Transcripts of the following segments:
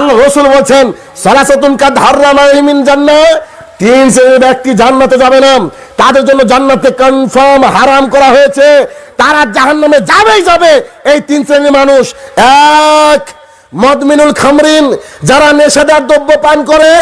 আল্লাহ রাসূল বলেন সালাসাতুন কাদ হাররামা মিন জান্নাহ, তিন শ্রেণীর ব্যক্তি জান্নাতে যাবে না, তাদের জন্য জান্নাতে কনফার্ম হারাম করা হয়েছে, তারা জাহান্নামে যাবেই যাবে। এই তিন শ্রেণীর মানুষ, এক মদমিনুল খামরিন, যারা নেশাদার দ্রব্য পান করে,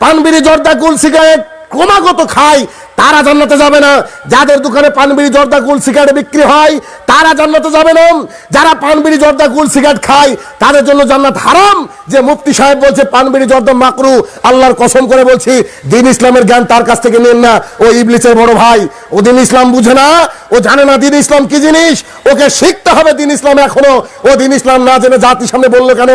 পান বিড়ি জর্দা গুল সিগারেট ক্রমাগত খায়, তারা জান্নাতে যাবে না। যাদের দোকানে পান বিড়ি জর্দা গুল সিগারেট বিক্রি হয় তারা জান্নাতে যাবে না। যারা পান বিড়ি জর্দা গুল সিগারেট খায় তাদের জন্য জান্নাত হারাম। যে মুফতি সাহেব বলছে পান বিড়ি জর্দা মাকরু, আল্লাহর কসম করে বলছি দ্বীন ইসলামের জ্ঞান তার কাছ থেকে নেন না। ও ইবলিসের বড় ভাই, ও দ্বীন ইসলাম বুঝে না, ও জানে না দ্বীন ইসলাম কি জিনিস। ওকে শিখতে হবে দ্বীন ইসলাম এখনো। ও দ্বীন ইসলাম না জেনে জাতির সামনে বললো কেন?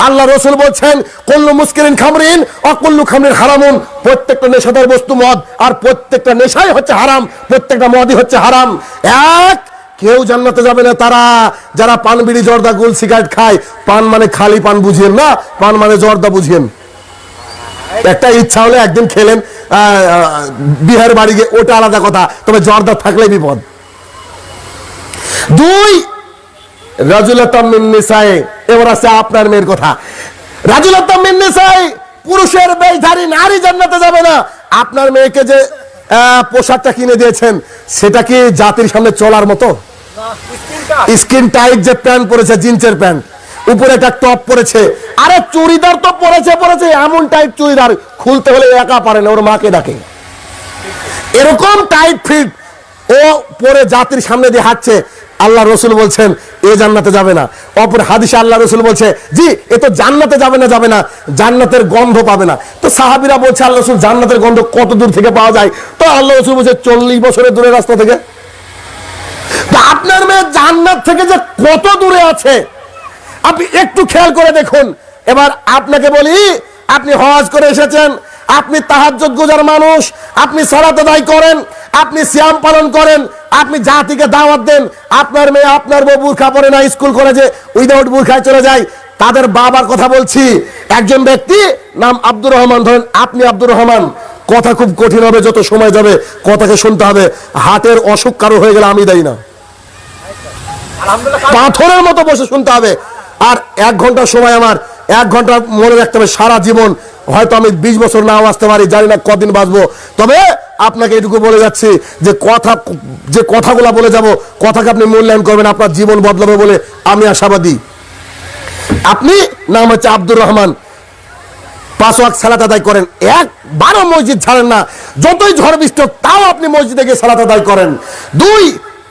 আল্লাহ রাসূল বলছেন কুল্লু মুসকিরিন খামরিন ওয়া কুল্লু খামরিন হারামুন, প্রত্যেকটা নেশাদার বস্তু মদ, আর প্রত্যেকটা নেশাই হচ্ছে হারাম, প্রত্যেকটা মদই হচ্ছে হারাম। এক, কেউ জান্নাতে যাবে না তারা যারা পান বিড়ি জর্দা গুল সিগারেট খায়। পান মানে খালি পান বুঝিয়েন না, পান মানে জর্দা বুঝিয়েন। একটা ইচ্ছা হলে একদিন খেলেন বিহার বাড়ি গিয়ে, ওটা আলাদা কথা, তবে জর্দা থাকলে বিপদ। দুই, রাজুলাতাম মিন নিসায়ে, এবার আছে আপনার মেয়ের কথা। রাজুলাতাম মিন নিসায়ে, পুরুষের বেশধারী নারী জান্নাতে যাবে না। আপনার মেয়েকে যে পোশাকটা কিনে দিয়েছেন সেটা কি জাতির সামনে চলার মতো? স্কিন টাইট যে প্যান্ট পরেছে, জিন্সের প্যান্ট, উপরে একটা টপ পরেছে, আরে চুড়িদার তো পরেছে এমন টাইট চুড়িদার খুলতে হলে একা পারে না, ওর মাকে ডাকে। এরকম টাইট ফিট ও পরে জাতির সামনে দিয়ে হাঁটছে, আল্লাহ রাসূল বলছেন এ জান্নাতে যাবে না। অপর হাদিসে আল্লাহ রাসূল বলছে জি এ তো জান্নাতে যাবে না, জান্নাতের গন্ধ পাবে না। তো সাহাবীরা বলছে আল্লাহ রাসূল জান্নাতের গন্ধ কত দূর থেকে পাওয়া যায়? তো আল্লাহ রাসূল বলছে 40 বছরের দূরের রাস্তা থেকে। তো আপনার মেয়ে জান্নাত থেকে যে কত দূরে আছে আপনি একটু খেয়াল করে দেখুন। এবার আপনাকে বলি, আপনি হজ করে এসেছেন, আপনি তাহাজ্জুদ গুজার মানুষ, আপনি সালাত আদায় করেন, আপনি সিয়াম পালন করেন, আপনি জাতিকে দাওয়াত দেন, আপনার মেয়ে আপনার বউ বুরখা পরে না, স্কুল কলেজে উইদাউট বুরখায় চলে যায়। তাদের বাবার কথা বলছি। একজন ব্যক্তি নাম আব্দুর রহমান, ধরেন আপনি আব্দুর রহমান, কথা খুব কঠিন হবে, যত সময় যাবে কথাকে শুনতে হবে। হার্টের অসুখ কারো হয়ে গেলে আমি দেই না, পাথরের মতো বসে শুনতে হবে। আর 1 ঘন্টা সময়, আমার 1 ঘন্টা মনে রাখতে হবে সারা জীবন। হয়তো আমি 20 বছর নাও আসতে পারি, জানি না কদিন বাঁচবো, তবে আপনাকে এটুকু বলে যাচ্ছি যে কথাগুলো বলে যাব, কথাকে আপনি মূল্যায়ন করবেন, আপনার জীবন বদলাবে বলে আমি আশাবাদী। আপনি নাম হচ্ছে আব্দুর রহমান, 5 ওয়াক্ত সালাত আদায় করেন, 1বারও মসজিদ ছাড়েন না, যতই ঝড় বৃষ্টি হোক তাও আপনি মসজিদে গিয়ে সালাত আদায় করেন। 2,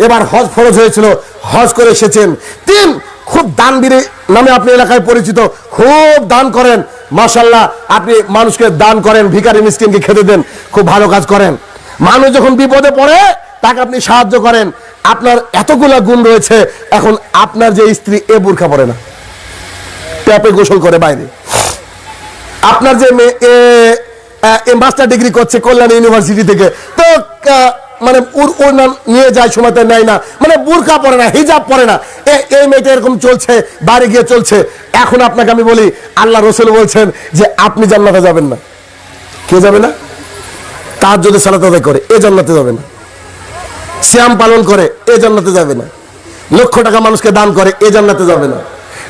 এবার হজ ফরজ হয়েছিল, হজ করে এসেছেন। 3, খুব দানবীর নামে আপনি এলাকায় পরিচিত, খুব দান করেন, মাশাআল্লাহ, আপনি মানুষকে দান করেন, ভিখারি মিসকিনকে খেতে দেন, খুব ভালো কাজ করেন। মানুষ যখন বিপদে পড়ে তাকে আপনি সাহায্য করেন। আপনার এতগুলা গুণ রয়েছে। এখন আপনার যে স্ত্রী এ বুরখা পরে না, ট্যাপে গোসল করে বাইরে, আপনার যে মেয়ে মাস্টার ডিগ্রি করছে কল্যাণ ইউনিভার্সিটি থেকে, তো মানে ওর নাম নিয়ে যায় সময়তে নেয় না, মানে বুরকা পরে না, হিজাব পরে না, এই মেয়েটা এরকম চলছে, বাড়ি গিয়ে চলছে। এখন আপনাকে আমি বলি, আল্লাহ রাসূল বলছেন যে আপনি জান্নাতে যাবেন না। কে যাবে না? তাহাজ্জুদে সালাত আদায় করে এ জান্নাতে যাবে না, সিয়াম পালন করে এ জান্নাতে যাবে না, লক্ষ টাকা মানুষকে দান করে এ জান্নাতে যাবে না,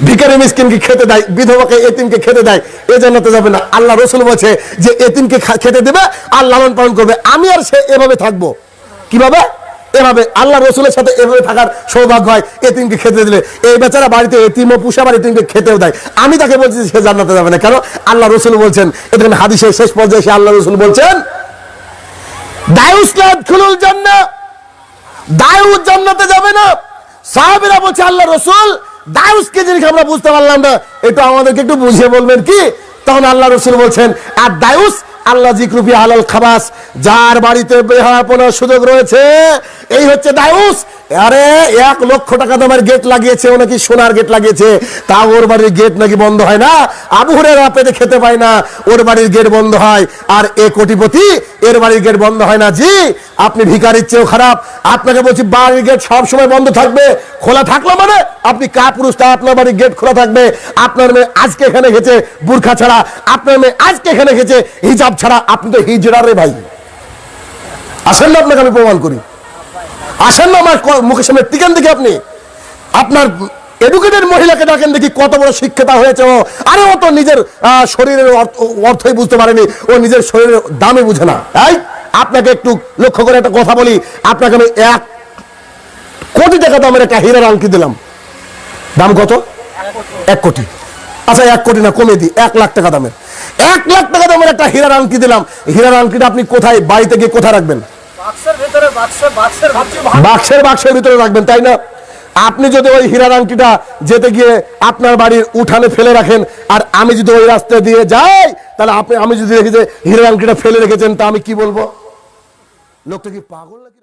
ভিখারি মিসকিনকে খেতে দেয়, বিধবাকে এতিমকে খেতে দেয় এ জান্নাতে যাবে না। আল্লাহ রাসূল বলছে যে এতিমকে খেতে দেবে আর লালন পালন করবে, আমি আর সে এভাবে থাকবো। কিভাবে? এভাবে আল্লাহ রাসূলের সাথে এভাবে থাকার সৌভাগ্য হয়। এতিমকে খেতে দিলে, এই বেচারা বাড়িতে এতিমও পুষে আবার এতিমকে খেতেও দেয়, আমি তাকে বলছি সে জান্নাতে যাবে না। কেন? আল্লাহ রাসূল বলছেন, এখানে হাদিসের শেষ পর্যায়ে এসে আল্লাহ রাসূল বলছেন দায়ুস লা ইয়াদখুলুল জান্নাহ, দায়ুস জান্নাতে যাবে না। সাহাবীরা বলছে আল্লাহ রাসূল দায়ুস কি জিনিস আমরা বুঝতে পারলাম না, এটা আমাদেরকে একটু বুঝিয়ে বলবেন কি? তখন আল্লাহ রাসূল বলছেন আর দায়ুস আল্লাহ যিকরু ফি হালাল খাবাস, যার বাড়িতে বেহায়াপনার সুযোগ রয়েছে এই হচ্ছে দায়ুস। আরে 1 লক্ষ টাকা দামের গেট লাগিয়েছে, ও নাকি সোনার গেট লাগিয়েছে, তা ওর বাড়ির গেট নাকি বন্ধ হয় না, আবু হুরায়রা পেটে খেতে পায় না, ওর বাড়ির গেট বন্ধ হয়। আর এ কোটিপতি, এর বাড়ির গেট বন্ধ হয় না। জি আপনি ভিখারির চেয়েও খারাপ। আপনাকে বলছি বাড়ির গেট সব সময় বন্ধ থাকবে, খোলা থাকলো মানে আপনি কাপুরুষ, তা আপনার বাড়ির গেট খোলা থাকবে। আপনার মেয়ে আজকে এখানে গেছে বুরখা ছাড়া, আপনার মেয়ে আজকে এখানে গেছে হিজাব ছাড়া, আপনি তো হিজড়া রে ভাই। আসেন না আপনাকে আমি প্রমাণ করি, আসেন না আমার মুখের সামনে টিকেন দেখি আপনি। আপনার এডুকেটেড মহিলাকে ডাকেন দেখি কত বড় শিক্ষিতা হয়েছে ও। আরে ও তো নিজের শরীরের অর্থই বুঝতে পারেনি, ও নিজের শরীরের দামই বুঝে না। তাই আপনাকে একটু লক্ষ্য করে একটা কথা বলি, আপনাকে আমি 1 কোটি টাকা দামের একটা হীরার আংটি দিলাম। দাম কত? 1 কোটি। আচ্ছা 1 কোটি না, কমে দিই, 1 লাখ টাকা দামের। 1 লাখ টাকা দামের একটা হীরার আংটি দিলাম। হীরার আংটিটা আপনি কোথায়, বাড়িতে গিয়ে কোথায় রাখবেন? বাক্সের ভিতরে রাখবেন, তাই না? আপনি যদি ওই হীরার আংটিটা যেতে গিয়ে আপনার বাড়ির উঠানে ফেলে রাখেন, আর আমি যদি ওই রাস্তা দিয়ে যাই, তাহলে আমি যদি দেখি যে হীরার আংটিটা ফেলে রেখেছেন, তা আমি কি বলবো? লোকটা কি পাগল নাকি?